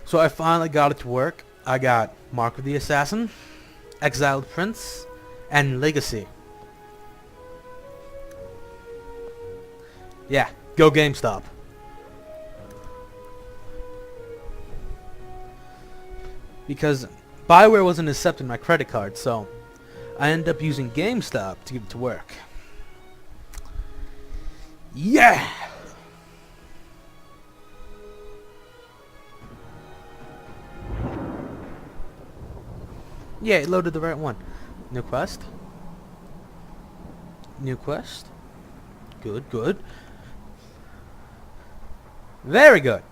So I finally got it to work. I got Mark of the Assassin, Exiled Prince, and Legacy. Yeah, go GameStop. Because Bioware wasn't accepting my credit card, so I ended up using GameStop to get it to work. Yeah! Yeah, it loaded the right one. New quest. New quest. Good, good. Very good.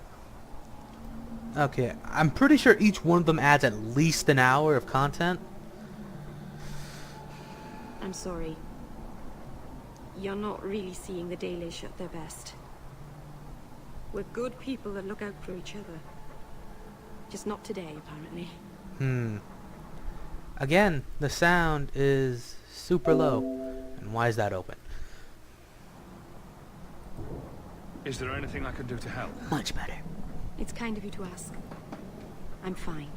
Okay, I'm pretty sure each one of them adds at least an hour of content. I'm sorry. You're not really seeing the Dalish at their best. We're good people that look out for each other. Just not today, apparently. Again, the sound is super low. And why is that open? Is there anything I can do to help? Much better. It's kind of you to ask. I'm fine.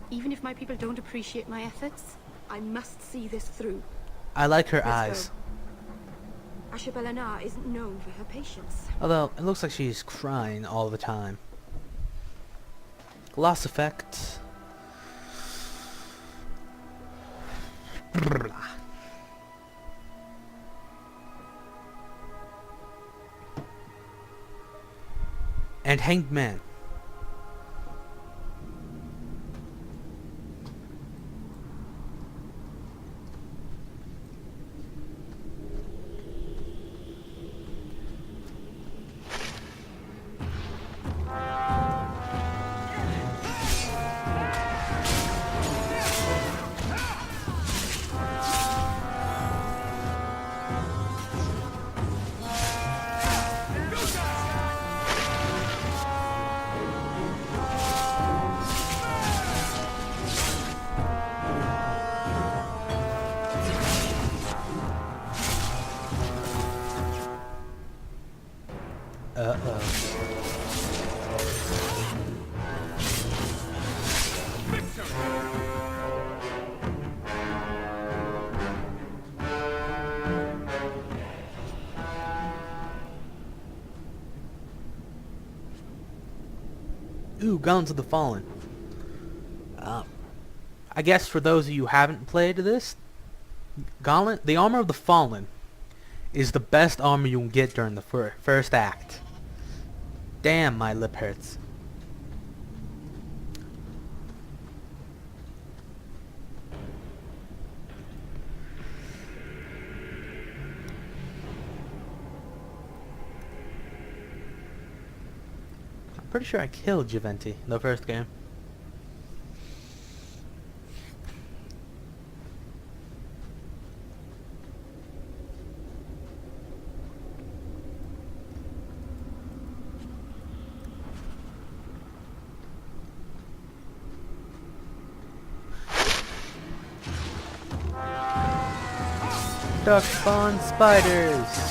Even if my people don't appreciate my efforts, I must see this through. I like her Let's eyes. go. Ashab el-Anar isn't known for her patience. Although, it looks like she's crying all the time. Loss effect. And Hanged Man. Ooh, Guns of the Fallen. I guess for those of you who haven't played this, Gauntlet, the Armor of the Fallen is the best armor you can get during the first act. Damn, my lip hurts. I'm pretty sure I killed Giventi in the first game. Duck spawn spiders!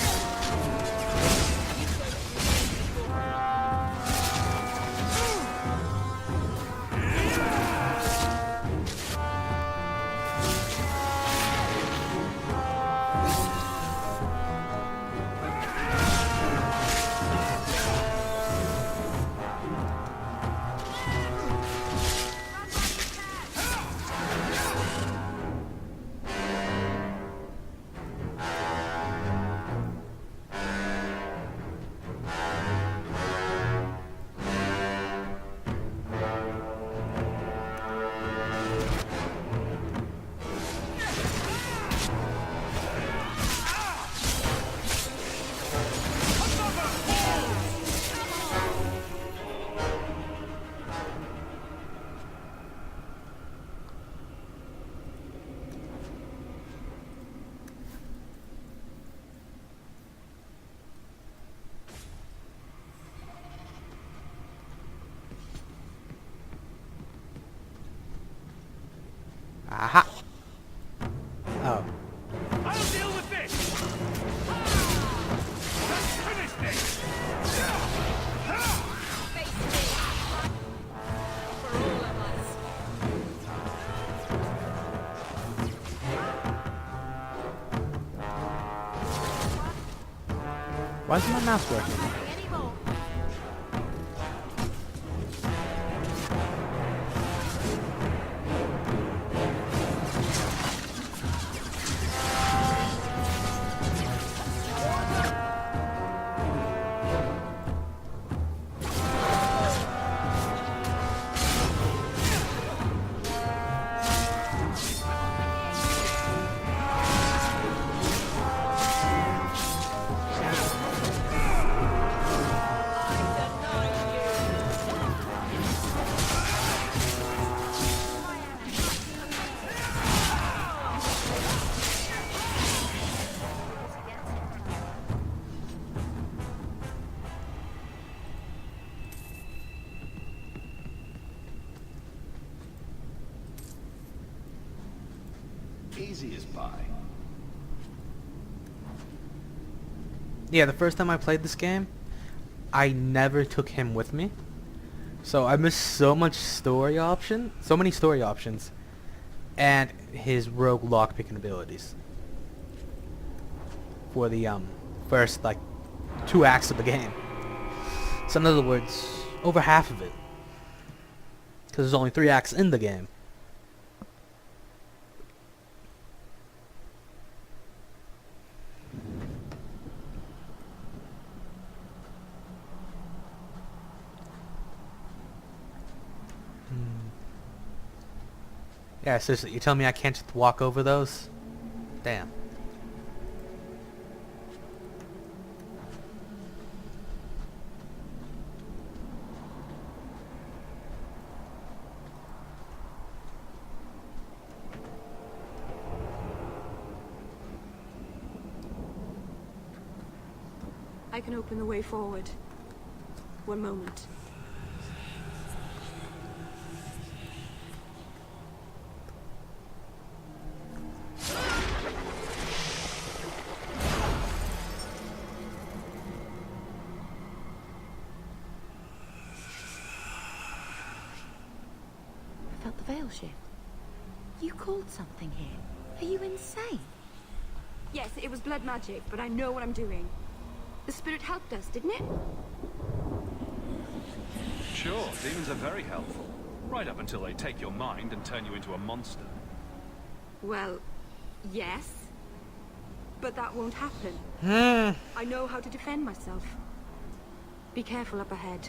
Aha! Oh. I'll deal with this! Let's finish this! Why isn't my mouse working? Easy as pie. Yeah, the first time I played this game, I never took him with me. So I missed so many story options, and his rogue lockpicking abilities for the first like 2 acts of the game. So in other words, over half of it, because there's only 3 acts in the game. Yeah, seriously, you tell me I can't just walk over those? Damn. I can open the way forward. One moment. I felt the veil shift. You called something here. Are you insane? Yes, it was blood magic, but I know what I'm doing. The spirit helped us, didn't it? Sure, demons are very helpful. Right up until they take your mind and turn you into a monster. Well, yes. But that won't happen. I know how to defend myself. Be careful up ahead.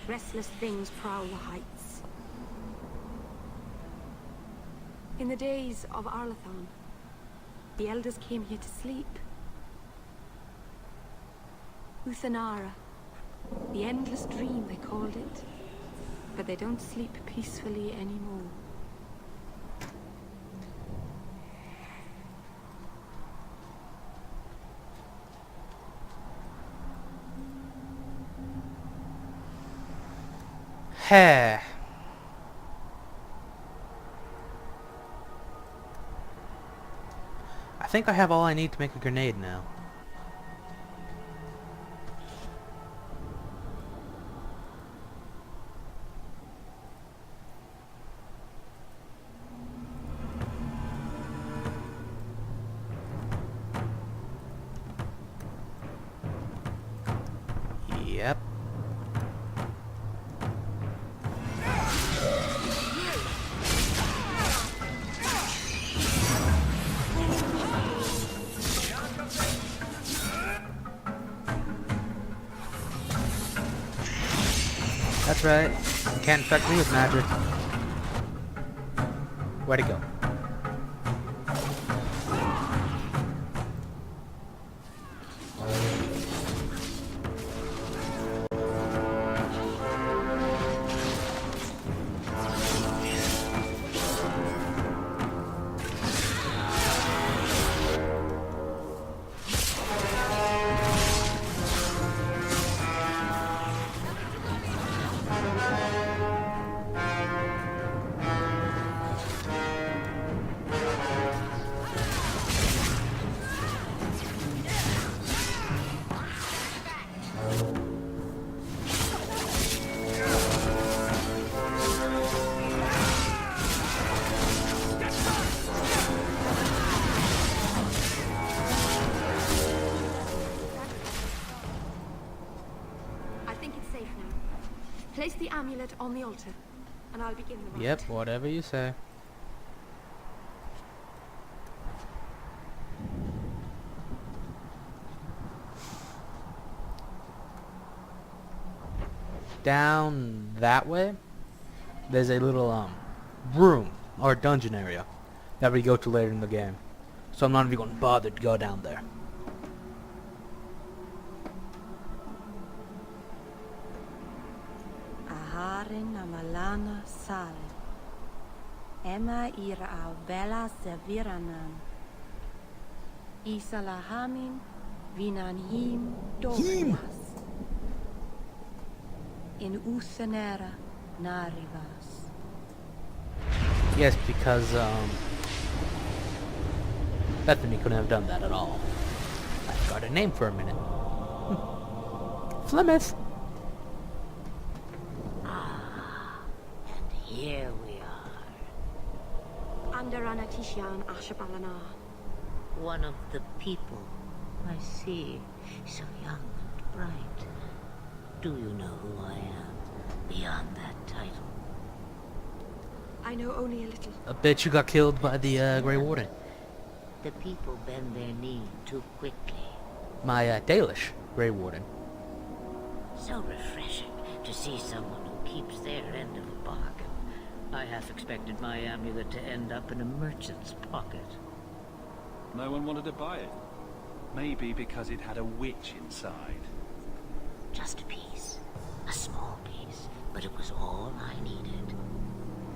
Restless things prowl the heights. In the days of Arlathan, the elders came here to sleep. Uthanara. The endless dream, they called it. But they don't sleep peacefully anymore. Heh. I think I have all I need to make a grenade now. Yep. That's right. You can't infect me with magic. Where'd it go? Place the amulet on the altar, and I'll begin the rite. Yep, whatever you say. Down that way, there's a little room or dungeon area that we go to later in the game. So I'm not even going to bother to go down there. Aharin amalana sal. Emma ira au bella seviranan. Isalahamin vinanhim dorias. In usanera narivas. Yes, because Bethany couldn't have done that at all. I forgot her name for a minute. Flemeth. And here we are. Under Anatishan Ashabalana. One of the people. I see. So young and bright. Do you know who I am? Beyond that title. I know only a little. I bet you got killed by the Grey Warden. The people bend their knee too quickly. My Dalish Grey Warden. So refreshing to see someone who keeps their end of a bargain. I half expected my amulet to end up in a merchant's pocket. No one wanted to buy it. Maybe because it had a witch inside. Just a piece. A small piece. But it was all I needed.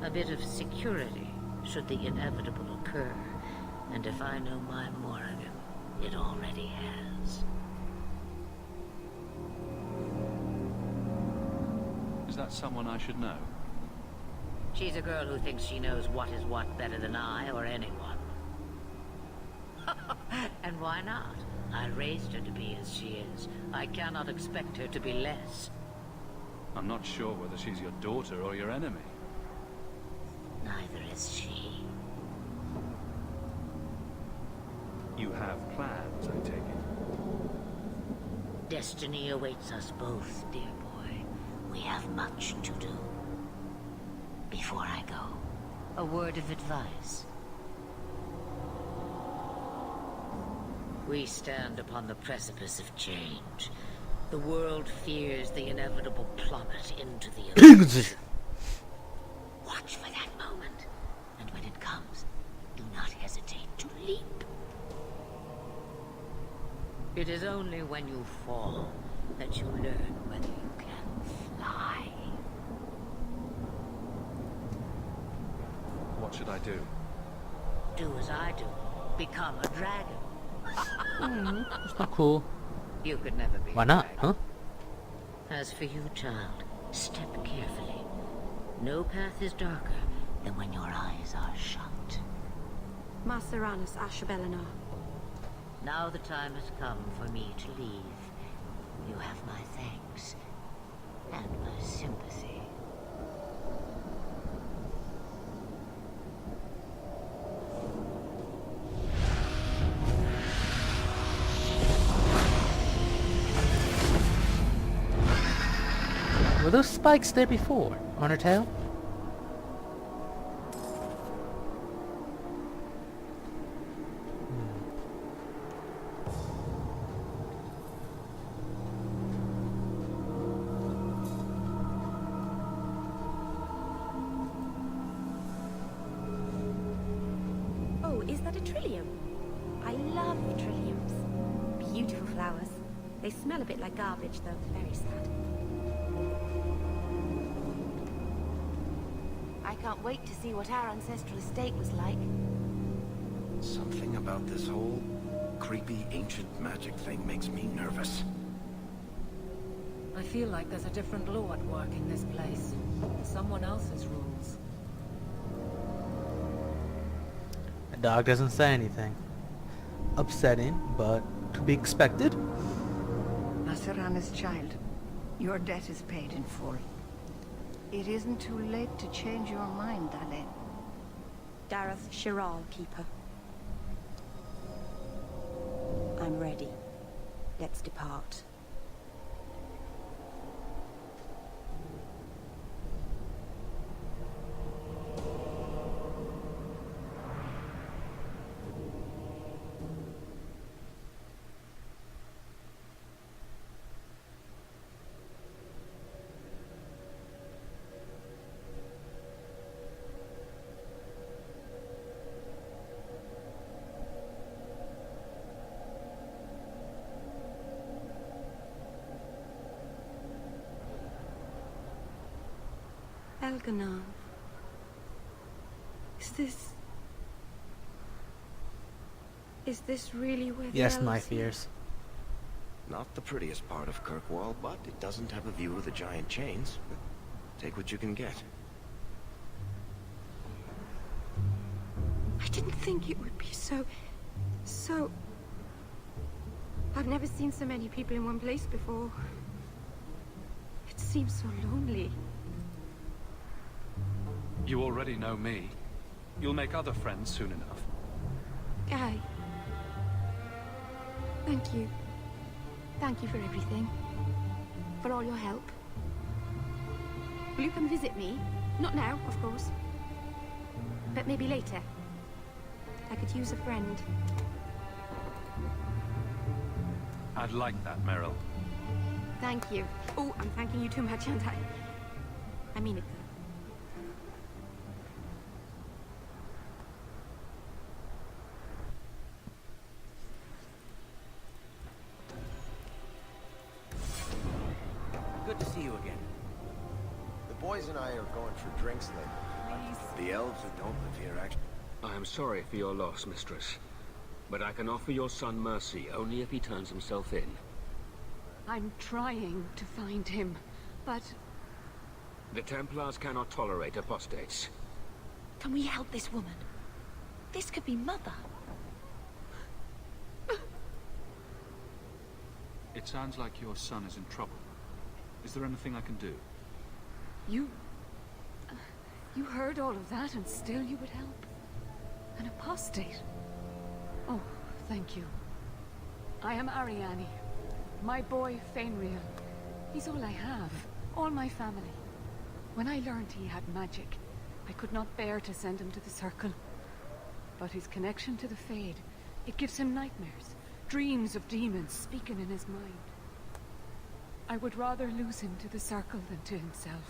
A bit of security, should the inevitable occur. And if I know my Morrigan, it already has. Is that someone I should know? She's a girl who thinks she knows what is what better than I or anyone. And why not? I raised her to be as she is. I cannot expect her to be less. I'm not sure whether she's your daughter or your enemy. Neither is she. You have plans, I take it. Destiny awaits us both, dear boy. We have much to do. Before I go, a word of advice. We stand upon the precipice of change. The world fears the inevitable plummet into the abyss. Watch for that moment, and when it comes, do not hesitate to leap. It is only when you fall that you learn whether you can fly. What should I do? Do as I do. Become a dragon. It's not cool. You could never be. Why not, huh? As for you, child, step carefully. No path is darker than when your eyes are shut. Maceranus Ashabelana. Now the time has come for me to leave. You have my thanks and my sympathy. Were those spikes there before on her tail? Oh, is that a trillium? I love trilliums. Beautiful flowers. They smell a bit like garbage, though. Very sad. I can't wait to see what our ancestral estate was like. Something about this whole creepy ancient magic thing makes me nervous. I feel like there's a different law at work in this place. Someone else's rules. The dog doesn't say anything. Upsetting, but to be expected. Macerana's child, your debt is paid in full. It isn't too late to change your mind, Dale. Dareth Shiral, Keeper. I'm ready. Let's depart. Elganon. Is this really where the Yes, elves my live? fears. Not the prettiest part of Kirkwall, but it doesn't have a view of the giant chains. Take what you can get. I didn't think it would be so... I've never seen so many people in one place before. It seems so lonely. You already know me. You'll make other friends soon enough. Aye. Thank you. Thank you for everything. For all your help. Will you come visit me? Not now, of course. But maybe later. I could use a friend. I'd like that, Meryl. Thank you. Oh, I'm thanking you too much, aren't I? I mean it, though. Good to see you again. The boys and I are going for drinks later. The elves that don't live here actually... I am sorry for your loss, mistress. But I can offer your son mercy only if he turns himself in. I'm trying to find him, but The Templars cannot tolerate apostates. Can we help this woman? This could be Mother. It sounds like your son is in trouble. Is there anything I can do? you heard all of that and still you would help? An apostate? Oh, thank you. I am Ariane. My boy, Fainriel. He's all I have. All my family. When I learned he had magic, I could not bear to send him to the Circle. But his connection to the Fade, it gives him nightmares. Dreams of demons speaking in his mind. I would rather lose him to the Circle than to himself.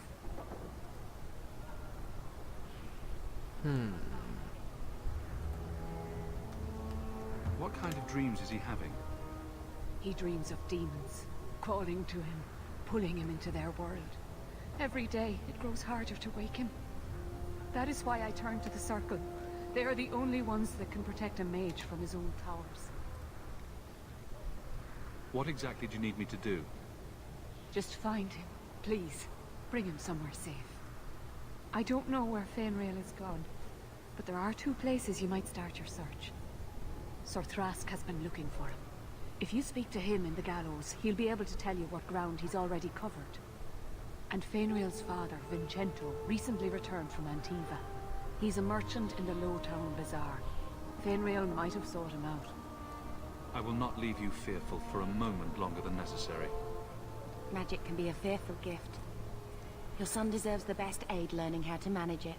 What kind of dreams is he having? He dreams of demons, calling to him, pulling him into their world. Every day, it grows harder to wake him. That is why I turn to the Circle. They are the only ones that can protect a mage from his own towers. What exactly do you need me to do? Just find him, please. Bring him somewhere safe. I don't know where Fainriel is gone, but there are two places you might start your search. Sir Thrask has been looking for him. If you speak to him in the gallows, he'll be able to tell you what ground he's already covered. And Fainriel's father, Vincento, recently returned from Antiva. He's a merchant in the Lowtown Bazaar. Fainriel might have sought him out. I will not leave you fearful for a moment longer than necessary. Magic can be a fearful gift. Your son deserves the best aid learning how to manage it.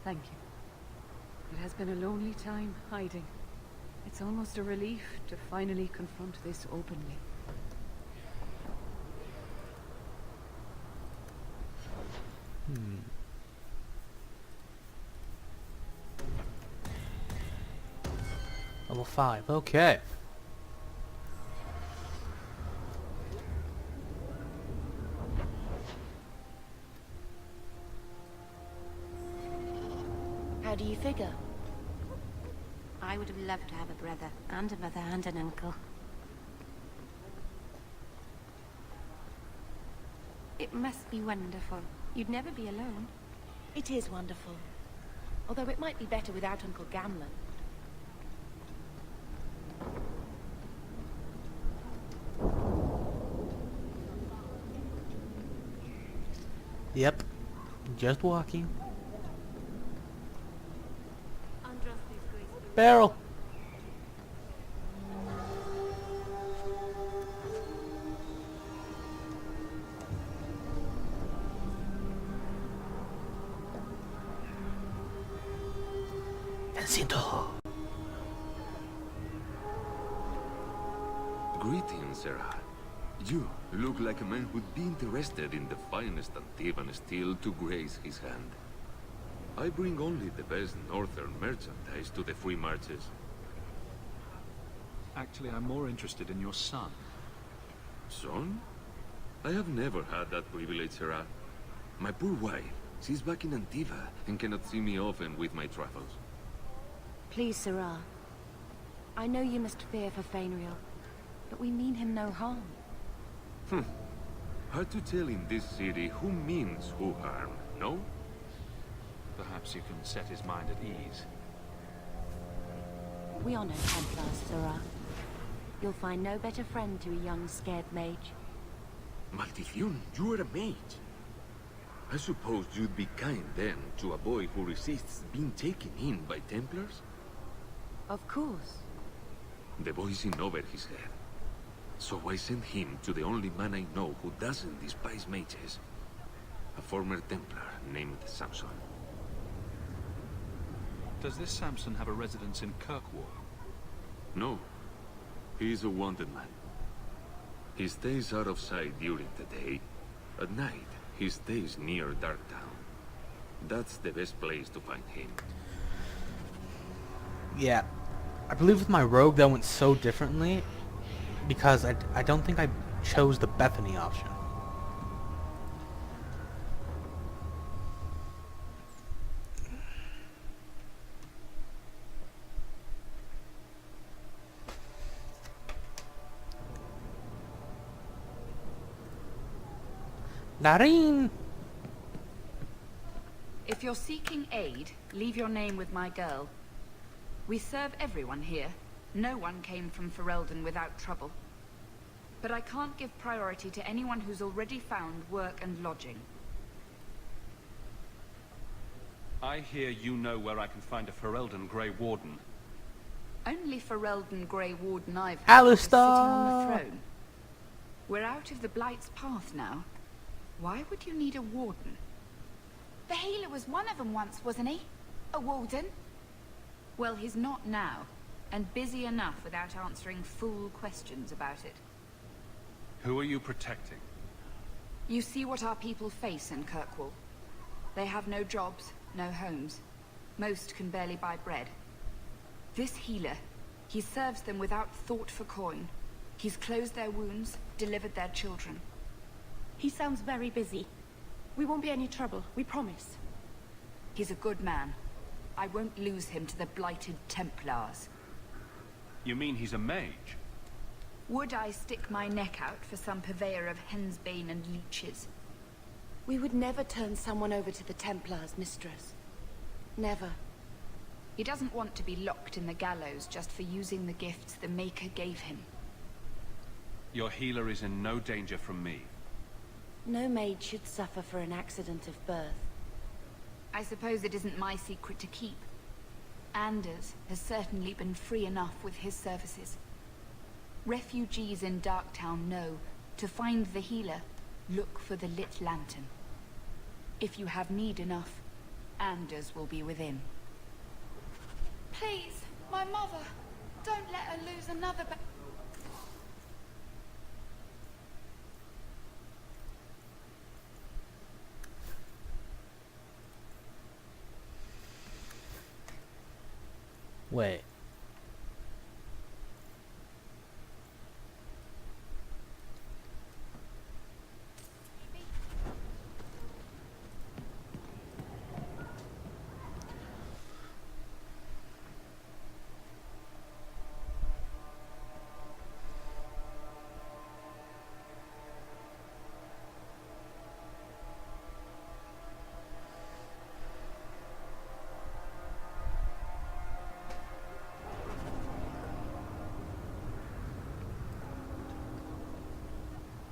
Thank you. It has been a lonely time hiding. It's almost a relief to finally confront this openly. Level 5, okay. How do you figure? I would have loved to have a brother, and a mother, and an uncle. It must be wonderful. You'd never be alone. It is wonderful. Although it might be better without Uncle Gamlen. Yep. Just walking. Barrel. Jacinto. Greetings, Sarah. You look like a man who'd be interested in the finest Antivan steel to grace his hand. I bring only the best northern merchandise to the free marches. Actually, I'm more interested in your son. Son? I have never had that privilege, Sarah. My poor wife. She's back in Antiva and cannot see me often with my travels. Please, Sirrah. I know you must fear for Fainriel, but we mean him no harm. Hard to tell in this city who means who harm, no? Perhaps you can set his mind at ease. We are no Templars, Sirrah. You'll find no better friend to a young, scared mage. Maldición, you are a mage. I suppose you'd be kind then to a boy who resists being taken in by Templars? Of course. The boy's in over his head. So I sent him to the only man I know who doesn't despise mages. A former Templar named Samson. Does this Samson have a residence in Kirkwall? No. He's a wanted man. He stays out of sight during the day. At night, he stays near Darktown. That's the best place to find him. Yeah. I believe with my rogue that went so differently because I don't think I chose the Bethany option. Larine! If you're seeking aid, leave your name with my girl. We serve everyone here. No one came from Ferelden without trouble. But I can't give priority to anyone who's already found work and lodging. I hear you know where I can find a Ferelden Grey Warden. Only Ferelden Grey Warden I've heard is sitting on the Alistair! throne. We're out of the Blight's path now. Why would you need a warden? The healer was one of them once, wasn't he? A warden? Well, he's not now, and busy enough without answering fool questions about it. Who are you protecting? You see what our people face in Kirkwall. They have no jobs, no homes. Most can barely buy bread. This healer, he serves them without thought for coin. He's closed their wounds, delivered their children. He sounds very busy. We won't be any trouble, we promise. He's a good man. I won't lose him to the blighted Templars. You mean he's a mage? Would I stick my neck out for some purveyor of hensbane and leeches? We would never turn someone over to the Templars, mistress. Never. He doesn't want to be locked in the gallows just for using the gifts the Maker gave him. Your healer is in no danger from me. No maid should suffer for an accident of birth. I suppose it isn't my secret to keep. Anders has certainly been free enough with his services. Refugees in Darktown know, to find the healer, look for the lit lantern. If you have need enough, Anders will be within. Please, my mother. Don't let her lose another Wait.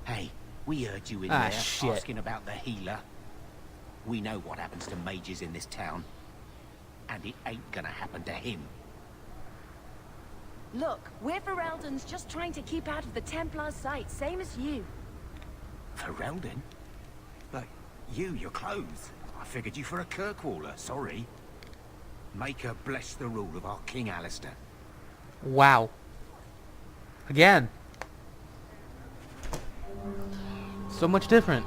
Hey, we heard you in Ah, there shit. asking about the healer. We know what happens to mages in this town. And it ain't gonna happen to him. Look, we're Ferelden's just trying to keep out of the Templar's sight, same as you. Ferelden? Like, your clothes. I figured you for a Kirkwaller, sorry. Maker bless the rule of our King Alistair. Wow. Again. So much different.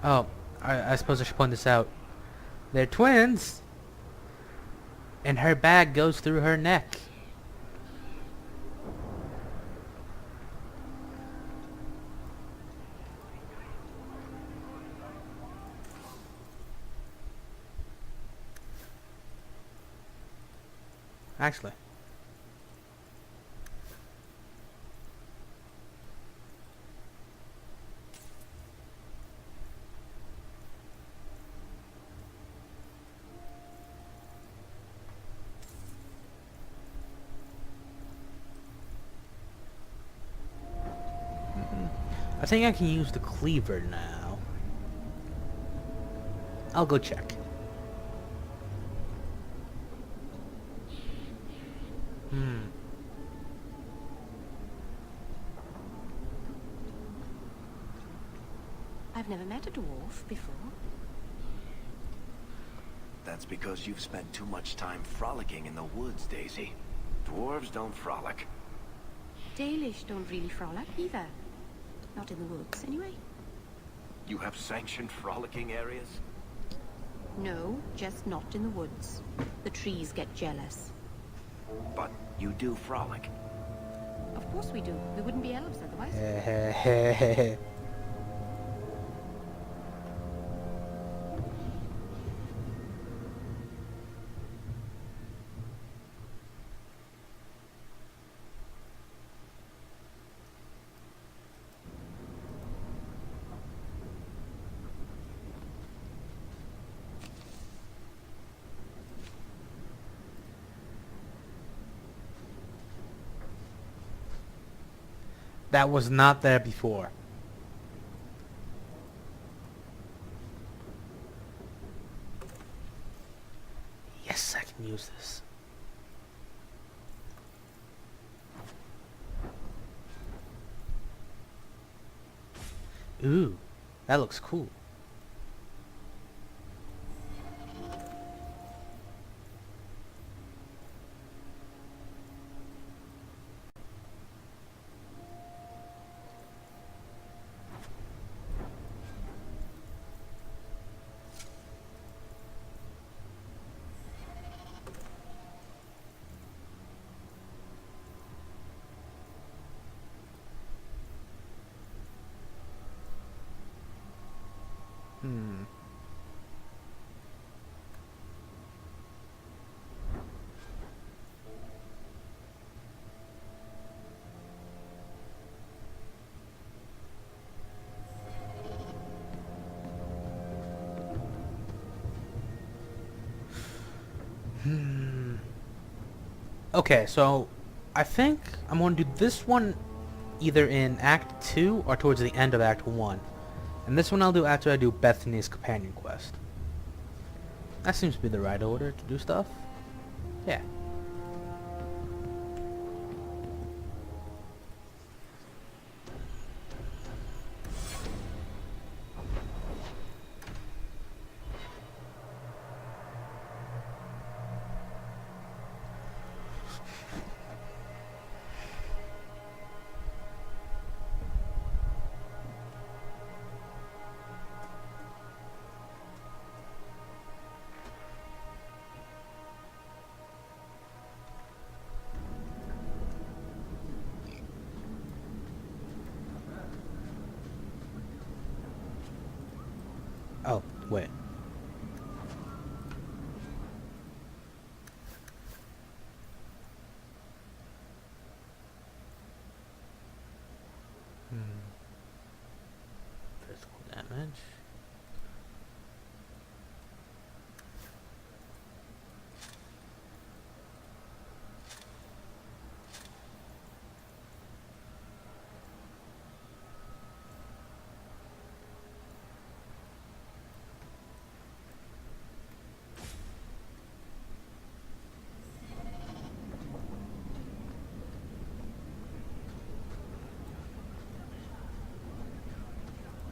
Oh, I suppose I should point this out. They're twins! And her bag goes through her neck. Actually. I think I can use the cleaver now. I'll go check. I've never met a dwarf before. That's because you've spent too much time frolicking in the woods, Daisy. Dwarves don't frolic. Dalish don't really frolic either. Not in the woods, anyway. You have sanctioned frolicking areas? No, just not in the woods. The trees get jealous. But you do frolic. Of course we do. We wouldn't be elves otherwise. That was not there before. Yes, I can use this. Ooh, that looks cool. Okay, so I think I'm going to do this one either in Act 2 or towards the end of Act 1. And this one I'll do after I do Bethany's companion quest. That seems to be the right order to do stuff. Yeah. Oh, wait. Physical damage.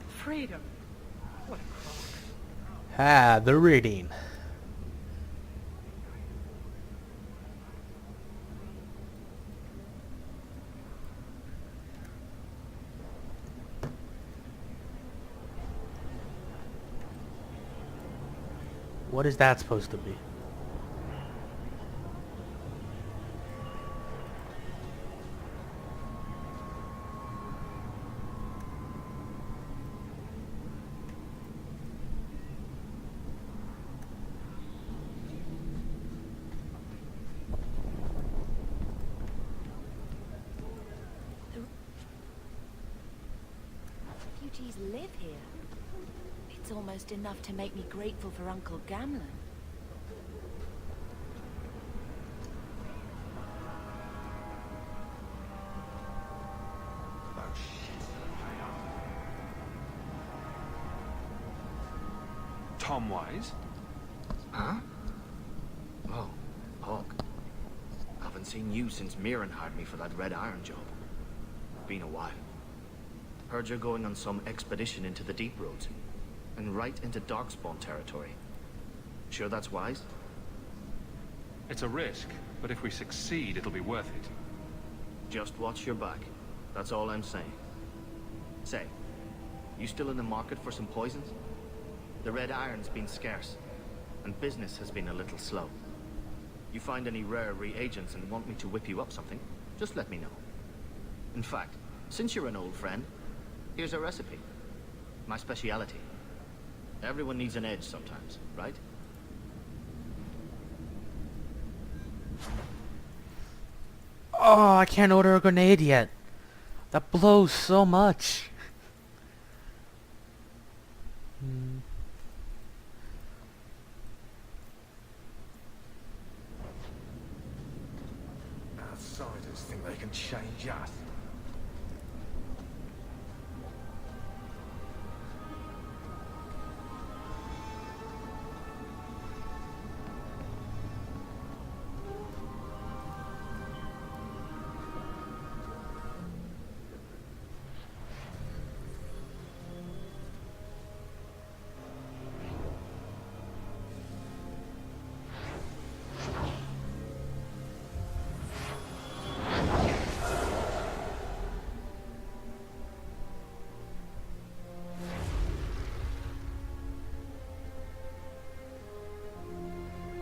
Freedom. What a crock. Ah, the reading. What is that supposed to be? Refugees live here. It's almost enough to make me grateful for Uncle Gamlen. Oh shit. Tom Wise? Huh? Oh, Hawk. Haven't seen you since Mirren hired me for that Red Iron job. Been a while. Heard you're going on some expedition into the Deep Roads, and right into Darkspawn territory. Sure that's wise? It's a risk, but if we succeed, it'll be worth it. Just watch your back. That's all I'm saying. Say, you still in the market for some poisons? The Red Iron's been scarce, and business has been a little slow. You find any rare reagents and want me to whip you up something, just let me know. In fact, since you're an old friend, here's a recipe. My speciality. Everyone needs an edge sometimes, right? Oh, I can't order a grenade yet. That blows so much. Outsiders think they can change us.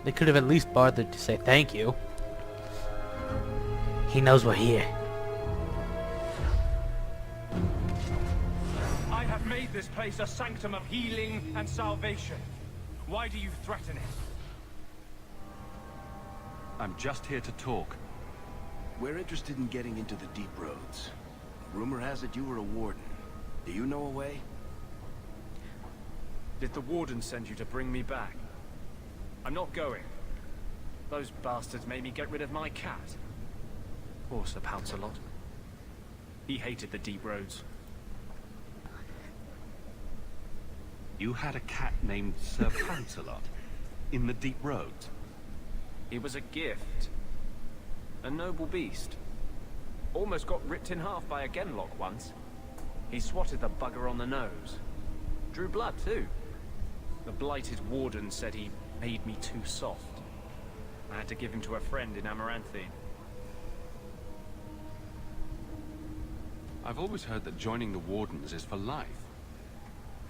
They could have at least bothered to say thank you. He knows we're here. I have made this place a sanctum of healing and salvation. Why do you threaten it? I'm just here to talk. We're interested in getting into the Deep Roads. Rumor has it you were a warden. Do you know a way? Did the warden send you to bring me back? I'm not going. Those bastards made me get rid of my cat. Poor Sir Pouncelot. He hated the Deep Roads. You had a cat named Sir Pouncelot in the Deep Roads? He was a gift. A noble beast. Almost got ripped in half by a Genlock once. He swatted the bugger on the nose. Drew blood too. The blighted warden said he made me too soft. I had to give him to a friend in Amaranthine. I've always heard that joining the Wardens is for life.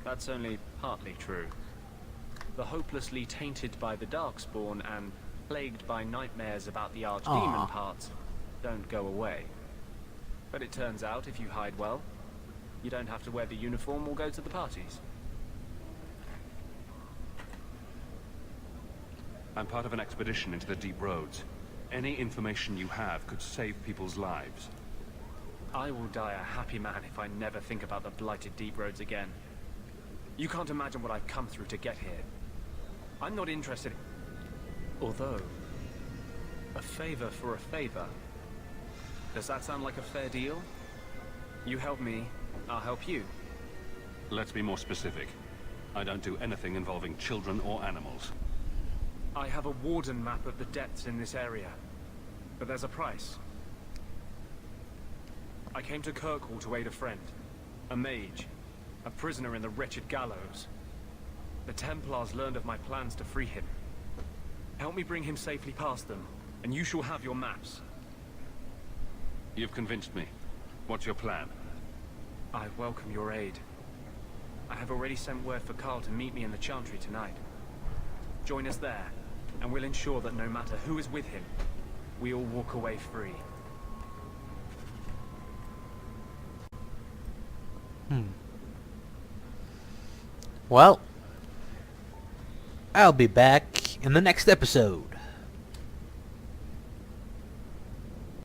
That's only partly true. The hopelessly tainted by the Darkspawn and plagued by nightmares about the Archdemon parts don't go away. But it turns out if you hide well, you don't have to wear the uniform or go to the parties. I'm part of an expedition into the Deep Roads. Any information you have could save people's lives. I will die a happy man if I never think about the blighted Deep Roads again. You can't imagine what I've come through to get here. I'm not interested in... Although... a favor for a favor. Does that sound like a fair deal? You help me, I'll help you. Let's be more specific. I don't do anything involving children or animals. I have a warden map of the depths in this area, but there's a price. I came to Kirkwall to aid a friend, a mage, a prisoner in the wretched gallows. The Templars learned of my plans to free him. Help me bring him safely past them, and you shall have your maps. You've convinced me. What's your plan? I welcome your aid. I have already sent word for Carl to meet me in the Chantry tonight. Join us there, and we'll ensure that no matter who is with him, we all walk away free. Well, I'll be back in the next episode.